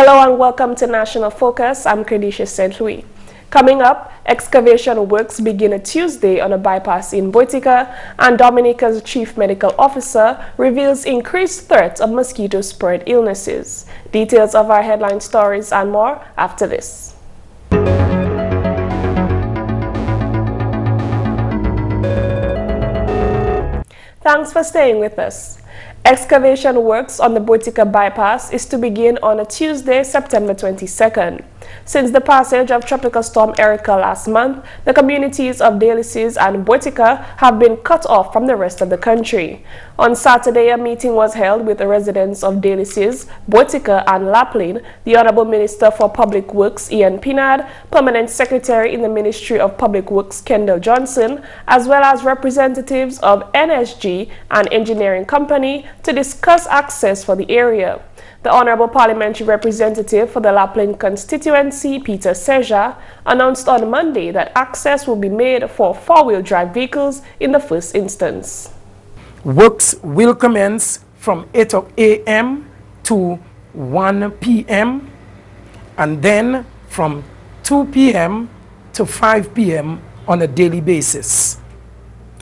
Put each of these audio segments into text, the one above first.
Hello and welcome to National Focus. I'm Kerdisha St. Louis. Coming up, excavation works begin a Tuesday on a bypass in Boetica, and Dominica's chief medical officer reveals increased threat of mosquito-spread illnesses. Details of our headline stories and more after this. Thanks for staying with us. Excavation works on the Boetica bypass is to begin on a Tuesday, September 22nd. Since the passage of Tropical Storm Erica last month, the communities of Luce and Boetica have been cut off from the rest of the country. On Saturday, a meeting was held with the residents of Luce, Boetica and Lapland, the Honorable Minister for Public Works Ian Pinard, Permanent Secretary in the Ministry of Public Works Kendall Johnson, as well as representatives of NSG and Engineering Company to discuss access for the area. The Honorable Parliamentary Representative for the Lapland constituency, Peter Seja, announced on Monday that access will be made for four-wheel drive vehicles in the first instance. Works will commence from 8 a.m. to 1 p.m. and then from 2 p.m. to 5 p.m. on a daily basis.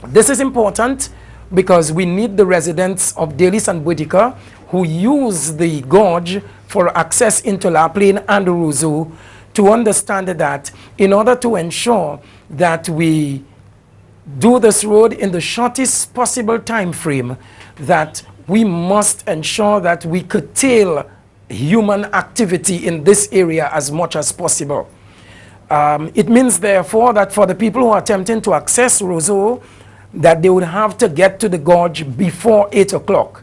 This is important because we need the residents of Luce and Boetica who use the gorge for access into Lapland and Roseau to understand that in order to ensure that we do this road in the shortest possible time frame, that we must ensure that we curtail human activity in this area as much as possible. It means therefore that for the people who are attempting to access Roseau, that they would have to get to the gorge before 8 o'clock.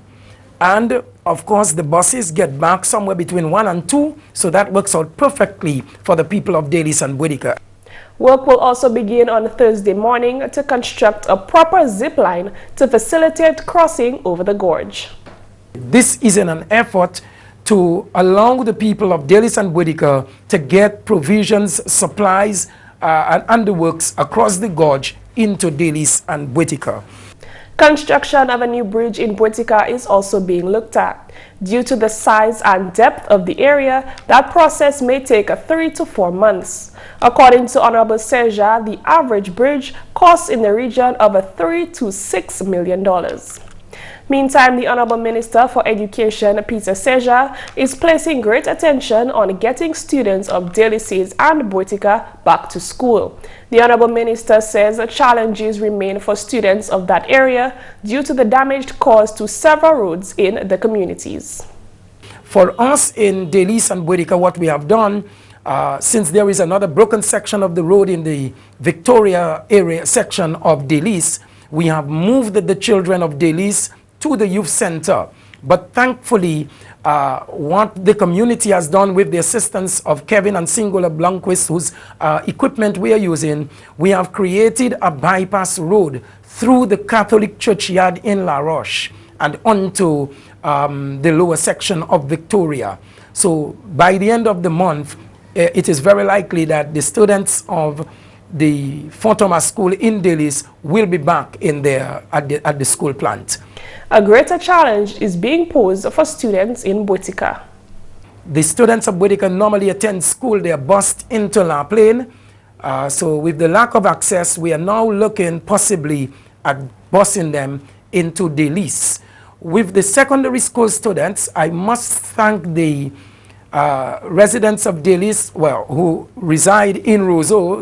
And of course, the buses get back somewhere between 1 and 2, so that works out perfectly for the people of Luce and Boetica. Work will also begin on Thursday morning to construct a proper zip line to facilitate crossing over the gorge. This is in an effort to allow the people of Luce and Boetica to get provisions, supplies, and underworks across the gorge into Luce and Boetica. Construction of a new bridge in Boetica is also being looked at. Due to the size and depth of the area, that process may take 3 to 4 months. According to Honorable Seja, the average bridge costs in the region of $3 to $6 million. Meantime, the Honorable Minister for Education, Peter Seja, is placing great attention on getting students of Luce and Boetica back to school. The Honorable Minister says challenges remain for students of that area due to the damage caused to several roads in the communities. For us in Luce and Boetica, what we have done, since there is another broken section of the road in the Victoria area section of Luce, we have moved the children of Luce to the youth center. But thankfully, what the community has done with the assistance of Kevin and Singular Blanquist, whose equipment we are using, we have created a bypass road through the Catholic churchyard in La Roche and onto the lower section of Victoria. So by the end of the month, it is very likely that the students of the Fort Thomas School in Luce will be back in there at the school plant. A greater challenge is being posed for students in Boetica. The students of Boetica normally attend school. They are bused into Lapland. So with the lack of access, we are now looking possibly at busing them into Luce. With the secondary school students, I must thank the residents of Luce, well, who reside in Roseau.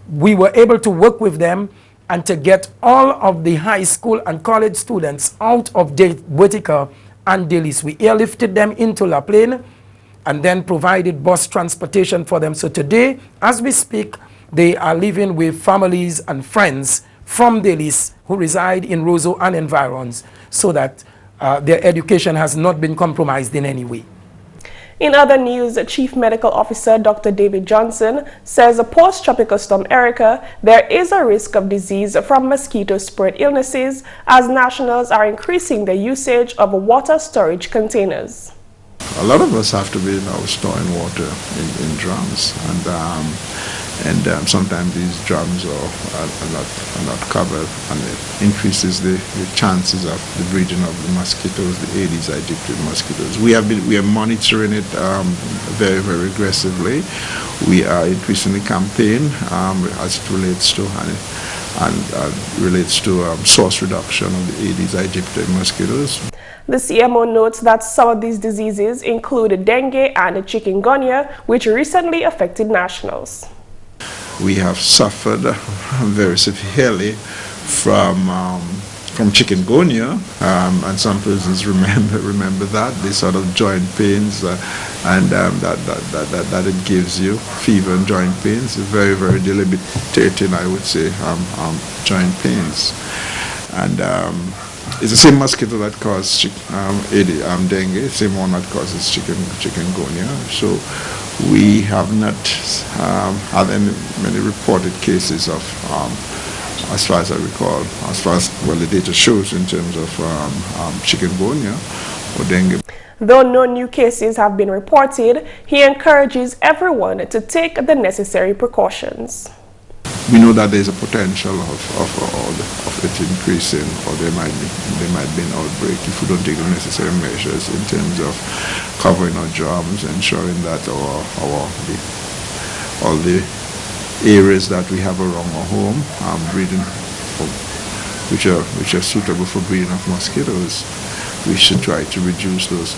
We were able to work with them and to get all of the high school and college students out of Boetica and Luce. We airlifted them into Lapland and then provided bus transportation for them. So today, as we speak, they are living with families and friends from Luce who reside in Roseau and environs, so that their education has not been compromised in any way. In other news, Chief Medical Officer Dr. David Johnson says post-Tropical Storm Erica, there is a risk of disease from mosquito-spread illnesses as nationals are increasing their usage of water storage containers. A lot of us have to be now storing water in drums, and and sometimes these drums are not covered, and it increases the chances of the breeding of the mosquitoes, the Aedes aegypti mosquitoes. We are monitoring it very, very aggressively. We are increasing the campaign as it relates to source reduction of the Aedes aegypti mosquitoes. The CMO notes that some of these diseases include dengue and chikungunya, which recently affected nationals. We have suffered very severely from chikungunya, and some persons remember that, this sort of joint pains, and that it gives you fever and joint pains, very, very debilitating, I would say, joint pains. And it's the same mosquito that causes dengue, same one that causes chikungunya. So we have not had many reported cases of, as far as I recall, the data shows in terms of chikungunya or dengue. Though no new cases have been reported, he encourages everyone to take the necessary precautions. We know that there's a potential of it increasing, or there might be an outbreak if we don't take the necessary measures in terms of covering our drums, ensuring that all the areas that we have around our home breeding, which are suitable for breeding of mosquitoes. We should try to reduce those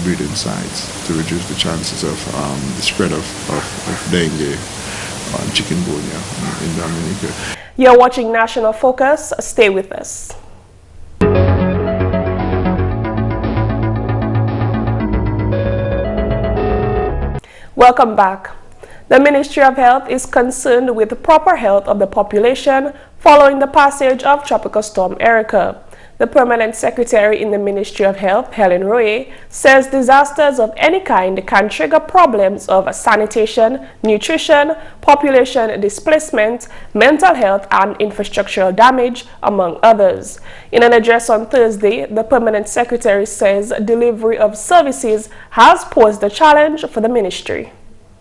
breeding sites to reduce the chances of the spread of dengue and chikungunya in Dominica. You're watching National Focus. Stay with us. Welcome back. The Ministry of Health is concerned with the proper health of the population following the passage of Tropical Storm Erica. The Permanent Secretary in the Ministry of Health, Helen Roye, says disasters of any kind can trigger problems of sanitation, nutrition, population displacement, mental health, and infrastructural damage, among others. In an address on Thursday, the Permanent Secretary says delivery of services has posed a challenge for the ministry.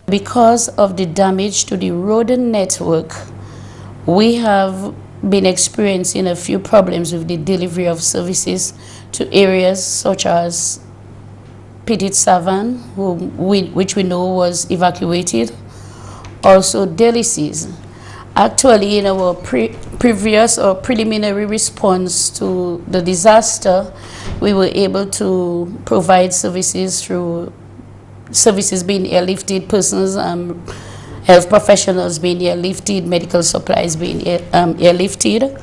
Because of the damage to the rodent network, we have been experiencing a few problems with the delivery of services to areas such as Petit Savan, which we know was evacuated, also Delices. Actually, in our previous or preliminary response to the disaster, we were able to provide services through services being airlifted, persons, health professionals being airlifted, medical supplies being airlifted,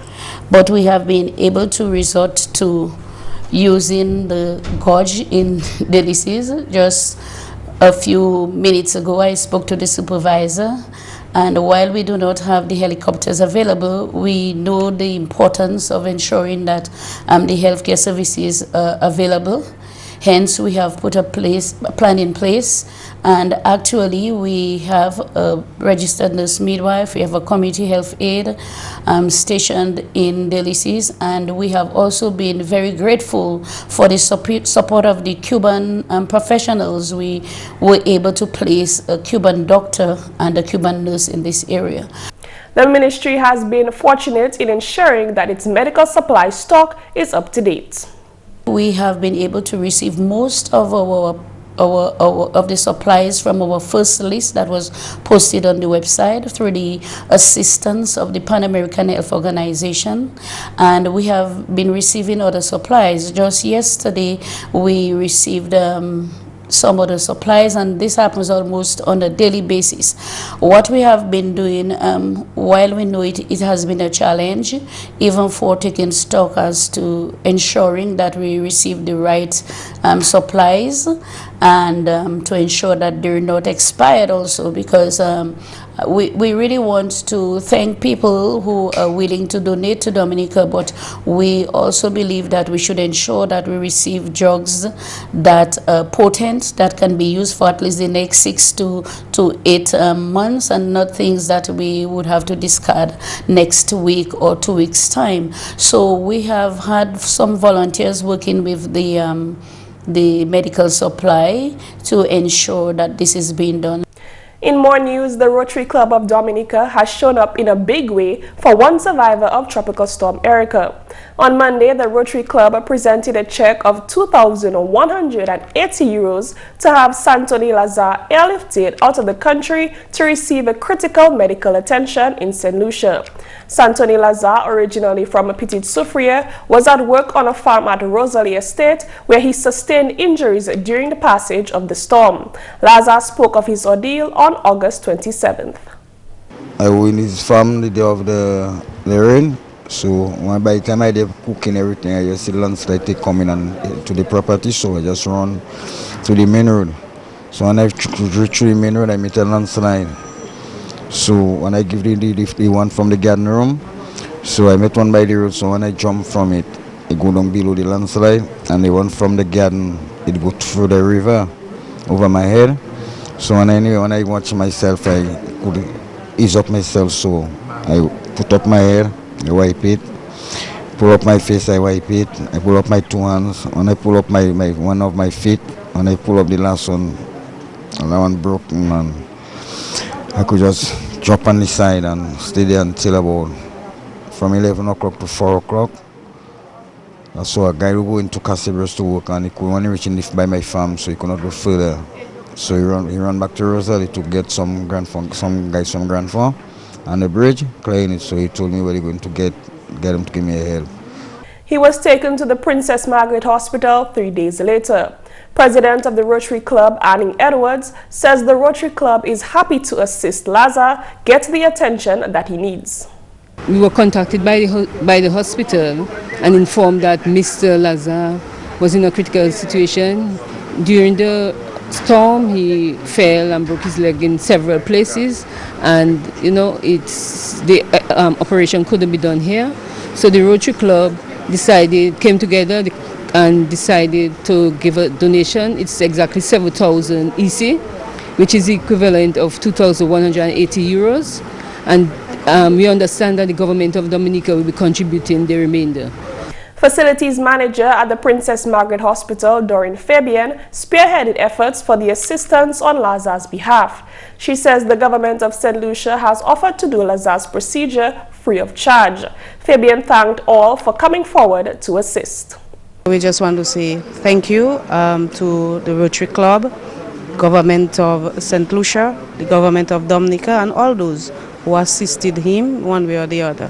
but we have been able to resort to using the gauge in Delices. Just a few minutes ago, I spoke to the supervisor, and while we do not have the helicopters available, we know the importance of ensuring that the healthcare services are available. Hence, we have put a plan in place, and actually we have a registered nurse midwife, we have a community health aide stationed in Delices, and we have also been very grateful for the support of the Cuban professionals. We were able to place a Cuban doctor and a Cuban nurse in this area. The ministry has been fortunate in ensuring that its medical supply stock is up to date. We have been able to receive most of of the supplies from our first list that was posted on the website through the assistance of the Pan American Health Organization, and we have been receiving other supplies. Just yesterday we received some other supplies, and this happens almost on a daily basis. What we have been doing, while we know it has been a challenge, even for taking stock as to ensuring that we receive the right supplies, and to ensure that they're not expired also, because we really want to thank people who are willing to donate to Dominica, but we also believe that we should ensure that we receive drugs that are potent, that can be used for at least the next 6 to 8 months, and not things that we would have to discard next week or 2 weeks' time. So we have had some volunteers working with the medical supply to ensure that this is being done. In more news, the Rotary Club of Dominica has shown up in a big way for one survivor of Tropical Storm Erica. On Monday, the Rotary Club presented a check of €2,180 to have Santoni Lazar airlifted out of the country to receive a critical medical attention in St. Lucia. Santoni Lazar, originally from Petite Soufriere, was at work on a farm at Rosalie Estate where he sustained injuries during the passage of the storm. Lazar spoke of his ordeal on August 27th. I was in his farm the day of the rain, so by the time I did cooking everything, I just see the landslide coming and to the property, so I just run to the main road. So when I reach the main road, I meet a landslide. So when I give the one from the garden room, so I met one by the road, so when I jump from it, I go down below the landslide, and the one from the garden, it go through the river over my head. So when I watch myself, I could ease up myself, so I put up my hair, I wipe it, pull up my face, I wipe it, I pull up my two hands, when I pull up my one of my feet, when I pull up the last one, and that one broken, and I could just drop on the side and stay there until about from 11 o'clock to 4 o'clock. I saw a guy who go into Casabras to work, and he could only reach in lift by my farm, so he could not go further. So he ran back to Rosalie to get some guys from Grand Fond on the bridge, clearing it. So he told me where they're going to get him to give me a help. He was taken to the Princess Margaret Hospital 3 days later. President of the Rotary Club, Annie Edwards, says the Rotary Club is happy to assist Lazar get the attention that he needs. We were contacted by the hospital and informed that Mr. Lazar was in a critical situation. During the storm, he fell and broke his leg in several places, and the operation couldn't be done here. So the Rotary Club came together and decided to give a donation. It's exactly 7,000 EC, which is the equivalent of €2,180, and we understand that the government of Dominica will be contributing the remainder. Facilities manager at the Princess Margaret Hospital, Doreen Fabian, spearheaded efforts for the assistance on Lazar's behalf. She says the government of St. Lucia has offered to do Lazar's procedure free of charge. Fabian thanked all for coming forward to assist. We just want to say thank you to the Rotary Club, government of St. Lucia, the government of Dominica, and all those who assisted him one way or the other.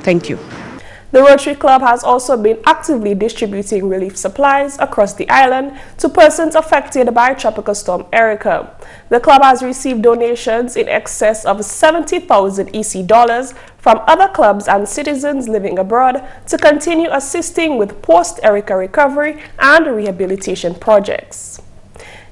Thank you. The Rotary Club has also been actively distributing relief supplies across the island to persons affected by Tropical Storm Erica. The club has received donations in excess of 70,000 EC dollars from other clubs and citizens living abroad to continue assisting with post-Erica recovery and rehabilitation projects.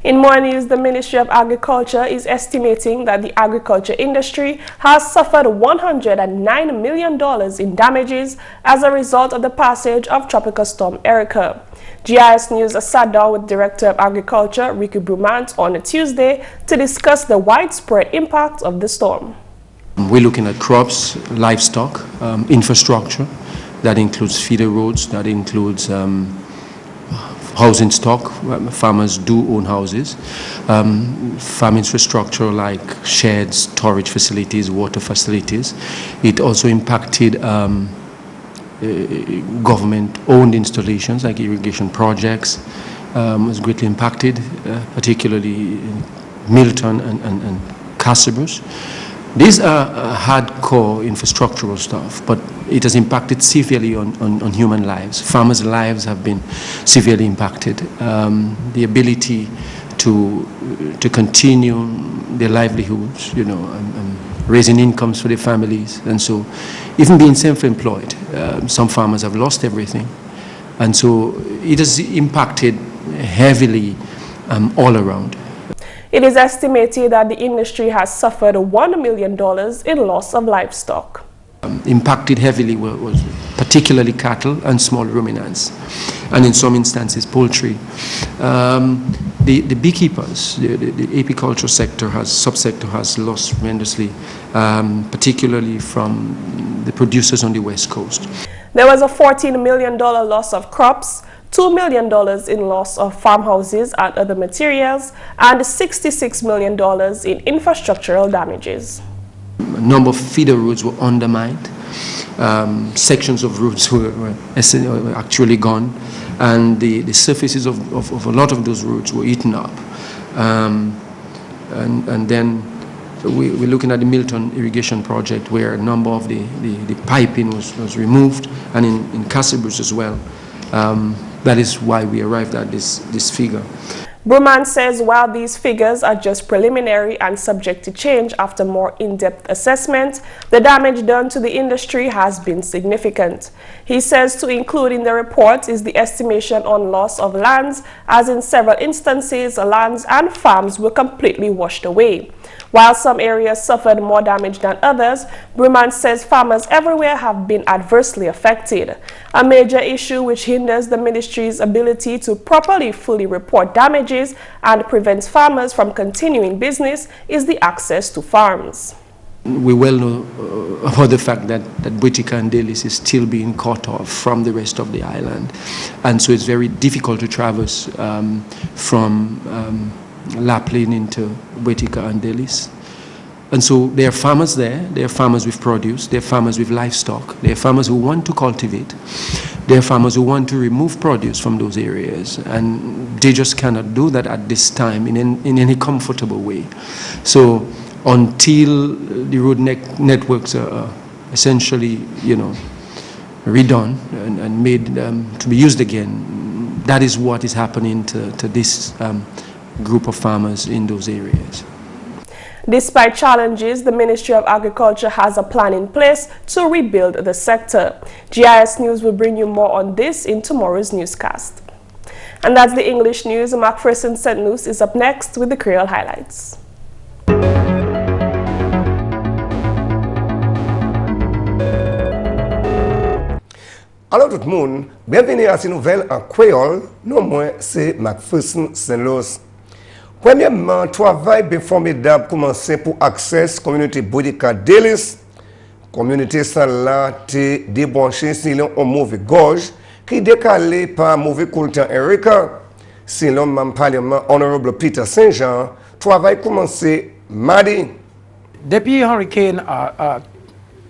In more news, the Ministry of Agriculture is estimating that the agriculture industry has suffered $109 million in damages as a result of the passage of Tropical Storm Erica. GIS News sat down with Director of Agriculture Ricky Brumant on a Tuesday to discuss the widespread impact of the storm. We're looking at crops, livestock, infrastructure. That includes feeder roads, that includes housing stock. Farmers do own houses. Farm infrastructure like sheds, storage facilities, water facilities. It also impacted government-owned installations like irrigation projects. Was greatly impacted, particularly in Milton and Casabras. These are hardcore infrastructural stuff, but it has impacted severely on human lives. Farmers' lives have been severely impacted. The ability to continue their livelihoods, and raising incomes for their families, and so even being self-employed. Some farmers have lost everything, and so it has impacted heavily all around. It is estimated that the industry has suffered $1 million in loss of livestock. Impacted heavily was particularly cattle and small ruminants, and in some instances poultry. The beekeepers, the apiculture subsector has lost tremendously, particularly from the producers on the West Coast. There was a $14 million loss of crops, $2 million in loss of farmhouses and other materials, and $66 million in infrastructural damages. A number of feeder roads were undermined. Sections of roads were actually gone, and the surfaces of a lot of those roads were eaten up. And then we're looking at the Milton irrigation project, where a number of the piping was removed, and in Cassibus as well. That is why we arrived at this figure. Bruman says while these figures are just preliminary and subject to change after more in-depth assessment, the damage done to the industry has been significant. He says to include in the report is the estimation on loss of lands, as in several instances lands and farms were completely washed away. While some areas suffered more damage than others, Bruman says farmers everywhere have been adversely affected. A major issue which hinders the ministry's ability to properly fully report damages and prevents farmers from continuing business is the access to farms. We well know about the fact that Boetica and Delis is still being cut off from the rest of the island. And so it's very difficult to traverse from Lapland into Boetica and Delis. And so there are farmers there, there are farmers with produce, there are farmers with livestock, there are farmers who want to cultivate, there are farmers who want to remove produce from those areas, and they just cannot do that at this time in any comfortable way. So until the road networks are essentially, redone and made to be used again, that is what is happening to this group of farmers in those areas. Despite challenges, the Ministry of Agriculture has a plan in place to rebuild the sector. GIS News will bring you more on this in tomorrow's newscast. And that's the English news. McPherson St. Luce is up next with the Creole highlights. Alors tout le monde, bienvenue à ces nouvelles en créole. Non moins, c'est McPherson St. Luce. Premièrement, travail bien formidable commencé pour accès communauté Boetica Delis. Communauté ça là te débranché sinon un mauvais gorge qui décalé par mauvais coultant Erika. Sinon même parlement honorable Peter Saint-Jean, travail commencé mardi. Depuis hurricane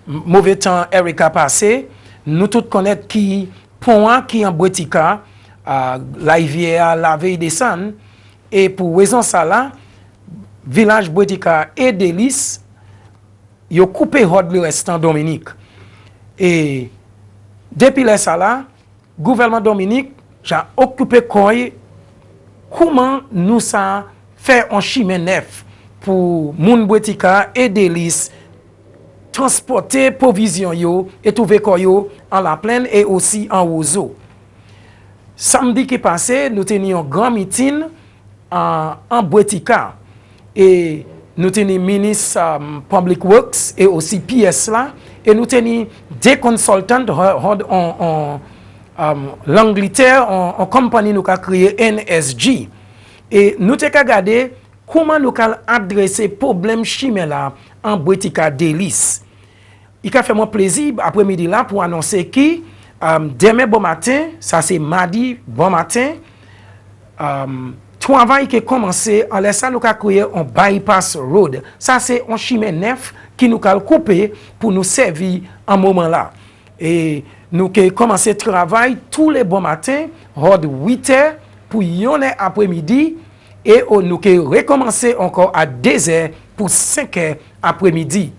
mauvais temps Erika passé, nous tous connaître qui pont qui en Boetica, la rivière la veille descend. Et pour raison ça là, village Boetica et Delis, yo coupé road le restant Dominique. Et depuis ça là, gouvernement Dominique j'ai occupé quoi comment nous ça faire un chemin neuf pour moun Boetica et Delis transporter provision yo et trouver quoi yo en la plaine et aussi en Ozo. Samedi qui passé, nous tenions un grand meeting en Boetica et nous tenions ministre Public Works et aussi PS là et nous tenions des consultants en l'Angleterre en compagnie nous a créé NSG et nous t'ai regardé comment nous allons adresser problème chimie là en Boetica Delis. Il a fait mon plaisir après-midi là pour annoncer que demain bon matin, ça c'est mardi bon matin, travail qui a commencé en laissant nous créer un bypass road. Ça c'est un chemin neuf qui nous a coupé pour nous servir en moment là. Et nous avons commencé le travail tous les bons matins, à 8h pour une heure après-midi et nous avons recommencé encore à 2h pour 5h après-midi.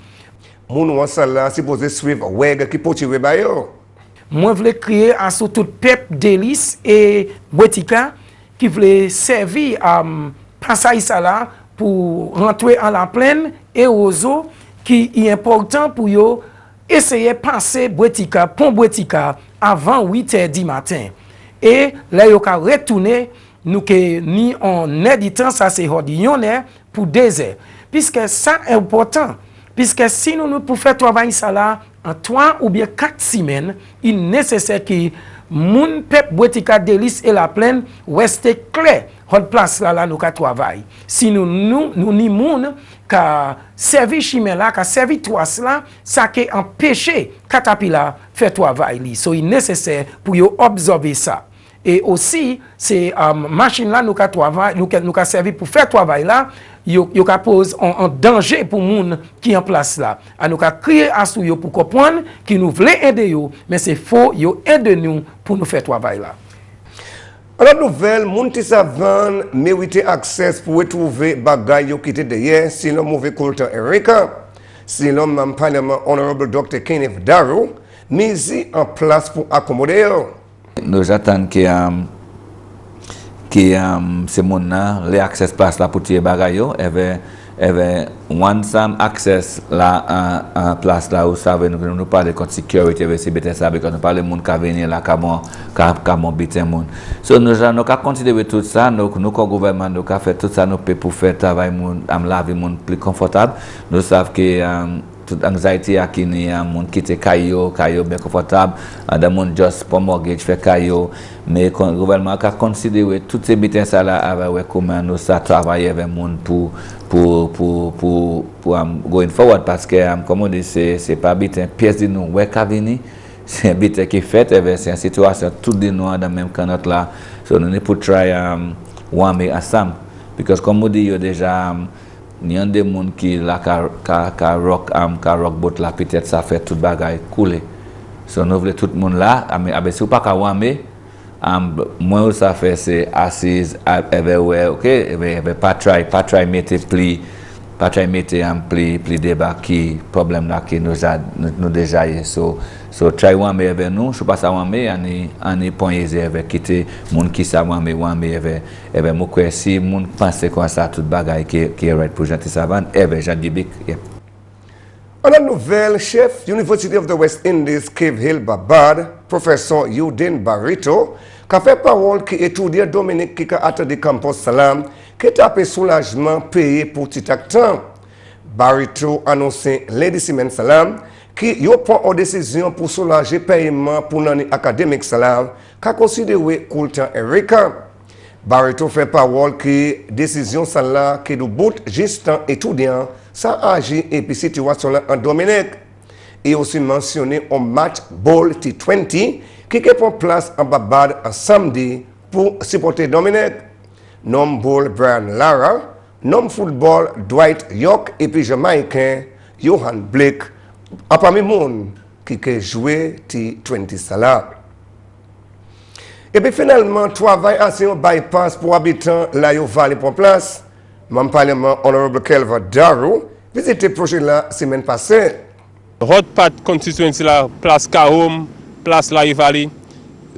Moun wansala supposé suivre wèg qui peut tirer ba yo. Moi voulais créer à surtout peuple Delis et Boetica qui voulait servir passage ça là pour rentrer en la plaine et aux eaux qui est important pour yo essayer passer Boetica pont Boetica avant 8h du matin. Et là yo ka retourner nous que ni en éditant ça c'est ordinaire pour 2h puisque ça est important. Puisque si nous pouvons faire travail ça là en 3 ou bien 4 semaines, il est nécessaire que moun peuple Boetica Delis et la plaine reste clair. Hot place là nous ka travail. Si nous ni moun ka servi chimé là, ka servi toas là, ça qui empêcher caterpillar faire travail li. So il est nécessaire pour yo observer ça. Et aussi, c'est machine là nous ka servi pour faire travail là, yo ka pose en danger pour moun qui en place là. A nous ka crier à sou yo pour comprendre qui nous voulait aider yo, mais c'est faux, yo aide nous pour nous faire travail là. Alors nouvelle, moun ti savan mérite accès pour retrouver bagay yo qui était derrière, sinon mauvais culture Erika. Sinon, mon parlement honorable Dr. Kenneth Darrow mise en place pour accommoder. Nous attendons que ces gens les accès place là pour tirer bagayo, one some access là en place là où ça veut nous parler de sécurité avec ces ça parce que nous parler monde qui venir là comment biter monde. So nous avons continuer tout ça, nous gouvernement nous fait tout ça nous pour faire travail monde am laver monde plus confortable. Nous savons que toute anxiety à qui ni monde quitter caillou bien confortable, des monde juste pour mortgage fait caillou, mais le gouvernement a considéré toutes ces bits ça là avec comment nous ça travailler avec monde pour going forward parce que comme on dit c'est pas bit pièce de nous ouais qu'a venir c'est un bit qui fait c'est une situation tout de nous dans même canot là so nous pour try one make ensemble because comme on dit yo déjà il y a des gens qui la ka rock boat là peut-être ça fait toute bagaille couler. So nous voulons tout le monde là mais si pas ka wame moi ça fait c'est assise everywhere OK pas try mettre pli débat qui problème là qui nous déjà so try wame avec nous je passe à wame ani point avec quitter monde qui ça wame avec moi quoi si monde pense comme ça toute bagaille qui est right pour gentil savane Jean Dibic. On a nouvelle chef University of the West Indies Cave Hill Babad professeur Eugene Barreto qui a fait parole qui étudie Dominique qui a attendu campus Salam qui a tapé soulagement payé pour petit temps. Barreto annoncé lundi semaine Salam qui a pris une décision pour soulager paiement pour l'année académique Salam qui a considéré culture Erika. Barreto fait parole qui décision Salam qui du bout juste en étudiant ça agit et puis situation là en Dominique. Et aussi mentionné un match ball T20 qui prend place en Babad en samedi pour supporter Dominique. Nom ball Brian Lara, nom football Dwight York et puis Jamaïcain Johan Blake. À parmi monde qui a joué T20 Salah. Et puis finalement, travail assez un bypass pour habitants la Valley pour place. Mon parlement honorable Kelva Darrow visité le projet la semaine passée. Hot Pat constituency la place Kahom, place la Valley.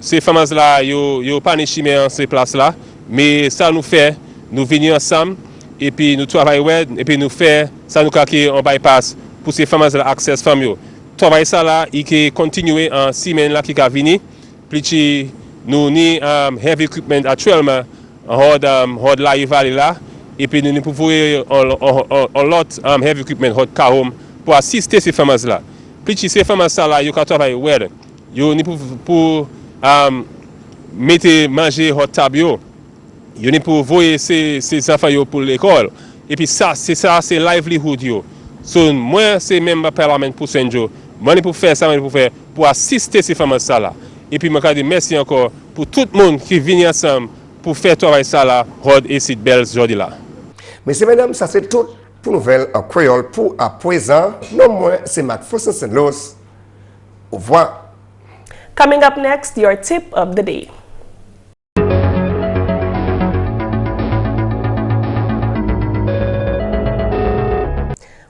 Ces femmes là yo pas ni chimé en ces places là, mais ça nous fait nous venir ensemble et puis nous travaillons et puis nous faire ça nous calquer en bypass pour ces femmes là accès femmes yo. Travail ça là il qui continuer en semaine là qui va venir plus nous ni heavy equipment actuellement hot la Valley là et puis nous pouvons un lot heavy equipment hot Kahom pour assister ces femmes là. Plus ces femmes là yo ka travailler yo ni pour mettre manger hot table yo ni pour voyer ces enfants yo pour l'école et puis ça c'est livelihood yo. So moi c'est même parlement pour Saint-Jo. Moi pour faire ça pour assister ces femmes là. Et puis je dis merci encore pour tout le monde qui vient ensemble pour faire travail ça là, Rod et Sid Bells aujourd'hui là. Messieurs, mesdames, ça c'est tout pour nouvelle en créole pour à présent. Non moins, c'est McPherson St. Luce. Au revoir. Coming up next, your tip of the day.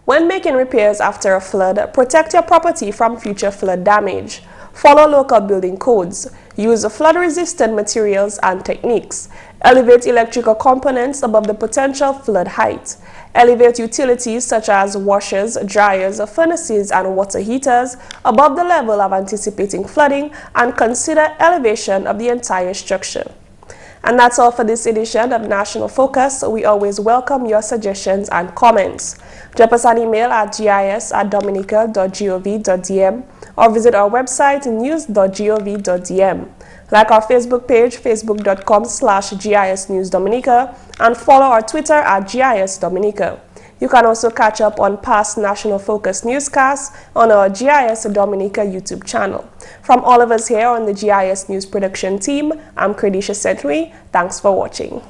When making repairs after a flood, protect your property from future flood damage. Follow local building codes. Use flood-resistant materials and techniques. Elevate electrical components above the potential flood height. Elevate utilities such as washers, dryers, furnaces, and water heaters above the level of anticipating flooding, and consider elevation of the entire structure. And that's all for this edition of National Focus. We always welcome your suggestions and comments. Drop us an email at gis@dominica.gov.dm or visit our website news.gov.dm. Like our Facebook page, facebook.com/GIS News Dominica, and follow our Twitter at GIS Dominica. You can also catch up on past National Focus newscasts on our GIS Dominica YouTube channel. From all of us here on the GIS News production team, I'm Kerdisha. Thanks for watching.